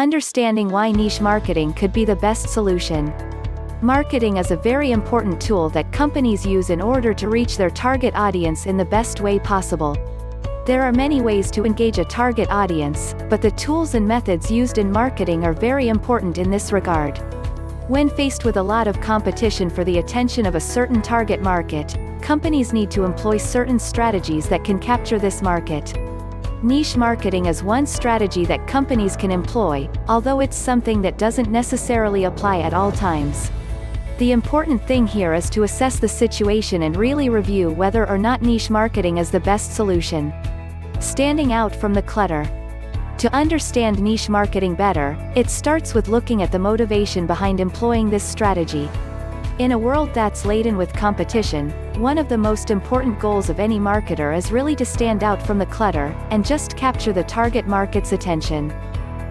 Understanding why niche marketing could be the best solution. Marketing is a very important tool that companies use in order to reach their target audience in the best way possible. There are many ways to engage a target audience, but the tools and methods used in marketing are very important in this regard. When faced with a lot of competition for the attention of a certain target market, companies need to employ certain strategies that can capture this market. Niche marketing is one strategy that companies can employ, although it's something that doesn't necessarily apply at all times. The important thing here is to assess the situation and really review whether or not niche marketing is the best solution. Standing out from the clutter. To understand niche marketing better, it starts with looking at the motivation behind employing this strategy. In a world that's laden with competition, one of the most important goals of any marketer is really to stand out from the clutter, and just capture the target market's attention.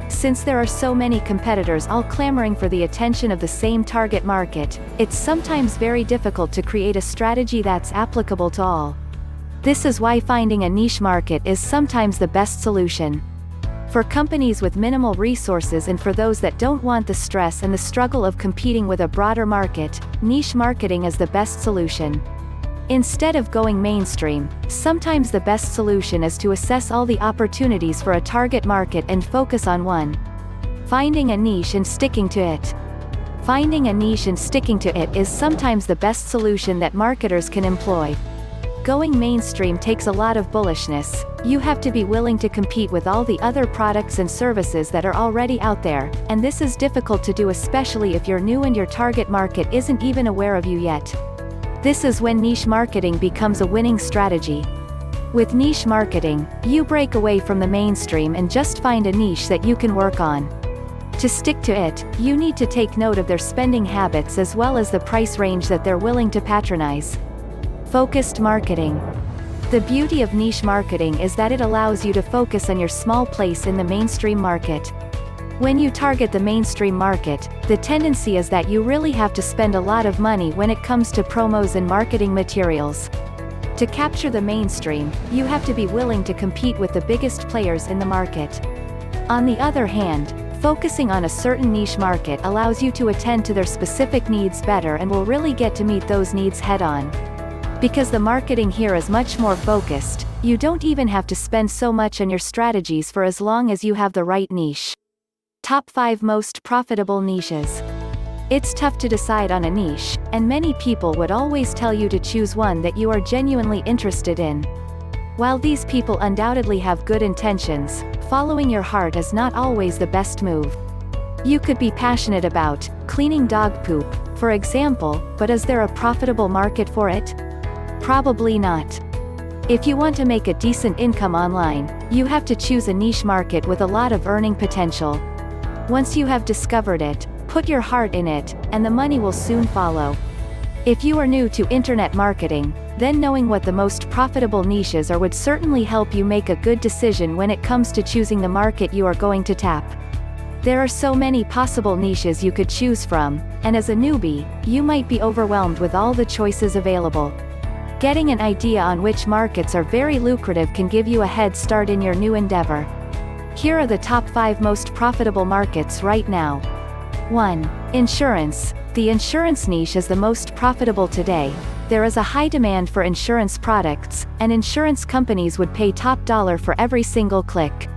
Since there are so many competitors all clamoring for the attention of the same target market, it's sometimes very difficult to create a strategy that's applicable to all. This is why finding a niche market is sometimes the best solution. For companies with minimal resources and for those that don't want the stress and the struggle of competing with a broader market, niche marketing is the best solution. Instead of going mainstream, sometimes the best solution is to assess all the opportunities for a target market and focus on one. Finding a niche and sticking to it. Finding a niche and sticking to it is sometimes the best solution that marketers can employ. Going mainstream takes a lot of bullishness. You have to be willing to compete with all the other products and services that are already out there, and this is difficult to do, especially if you're new and your target market isn't even aware of you yet. This is when niche marketing becomes a winning strategy. With niche marketing, you break away from the mainstream and just find a niche that you can work on. To stick to it, you need to take note of their spending habits as well as the price range that they're willing to patronize. Focused marketing. The beauty of niche marketing is that it allows you to focus on your small place in the mainstream market. When you target the mainstream market, the tendency is that you really have to spend a lot of money when it comes to promos and marketing materials. To capture the mainstream, you have to be willing to compete with the biggest players in the market. On the other hand, focusing on a certain niche market allows you to attend to their specific needs better and will really get to meet those needs head-on. Because the marketing here is much more focused, you don't even have to spend so much on your strategies for as long as you have the right niche. Top 5 most profitable niches. It's tough to decide on a niche, and many people would always tell you to choose one that you are genuinely interested in. While these people undoubtedly have good intentions, following your heart is not always the best move. You could be passionate about cleaning dog poop, for example, but is there a profitable market for it? Probably not. If you want to make a decent income online, you have to choose a niche market with a lot of earning potential. Once you have discovered it, put your heart in it, and the money will soon follow. If you are new to internet marketing, then knowing what the most profitable niches are would certainly help you make a good decision when it comes to choosing the market you are going to tap. There are so many possible niches you could choose from, and as a newbie, you might be overwhelmed with all the choices available. Getting an idea on which markets are very lucrative can give you a head start in your new endeavor. Here are the top 5 most profitable markets right now. 1. Insurance. The insurance niche is the most profitable today. There is a high demand for insurance products, and insurance companies would pay top dollar for every single click.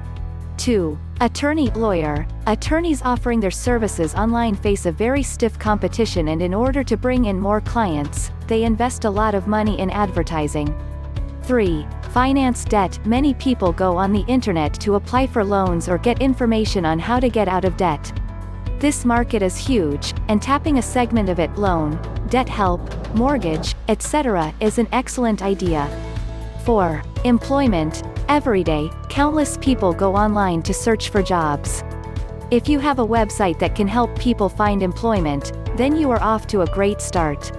2. Attorney/lawyer. Attorneys offering their services online face a very stiff competition, and in order to bring in more clients, they invest a lot of money in advertising. 3. Finance debt. Many people go on the internet to apply for loans or get information on how to get out of debt. This market is huge, and tapping a segment of it, loan, debt help, mortgage, etc., is an excellent idea. 4. Employment. Every day, countless people go online to search for jobs. If you have a website that can help people find employment, then you are off to a great start.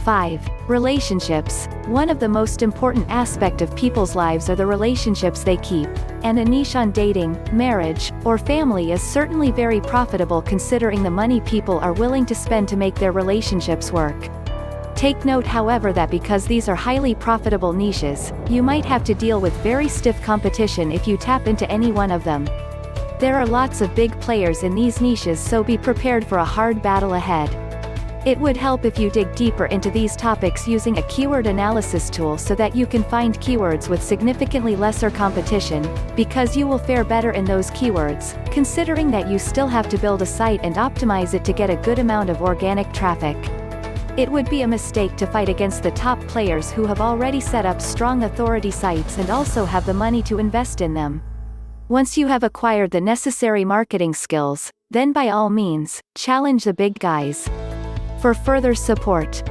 5. Relationships. One of the most important aspects of people's lives are the relationships they keep, and a niche on dating, marriage, or family is certainly very profitable considering the money people are willing to spend to make their relationships work. Take note, however, that because these are highly profitable niches, you might have to deal with very stiff competition if you tap into any one of them. There are lots of big players in these niches, so be prepared for a hard battle ahead. It would help if you dig deeper into these topics using a keyword analysis tool so that you can find keywords with significantly lesser competition, because you will fare better in those keywords, considering that you still have to build a site and optimize it to get a good amount of organic traffic. It would be a mistake to fight against the top players who have already set up strong authority sites and also have the money to invest in them. Once you have acquired the necessary marketing skills, then by all means, challenge the big guys. For further support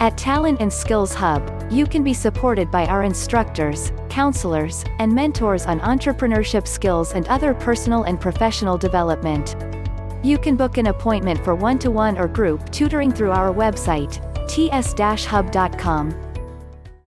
at Talent and Skills Hub, you can be supported by our instructors, counselors, and mentors on entrepreneurship skills and other personal and professional development. You can book an appointment for one-to-one or group tutoring through our website, ts-hub.com.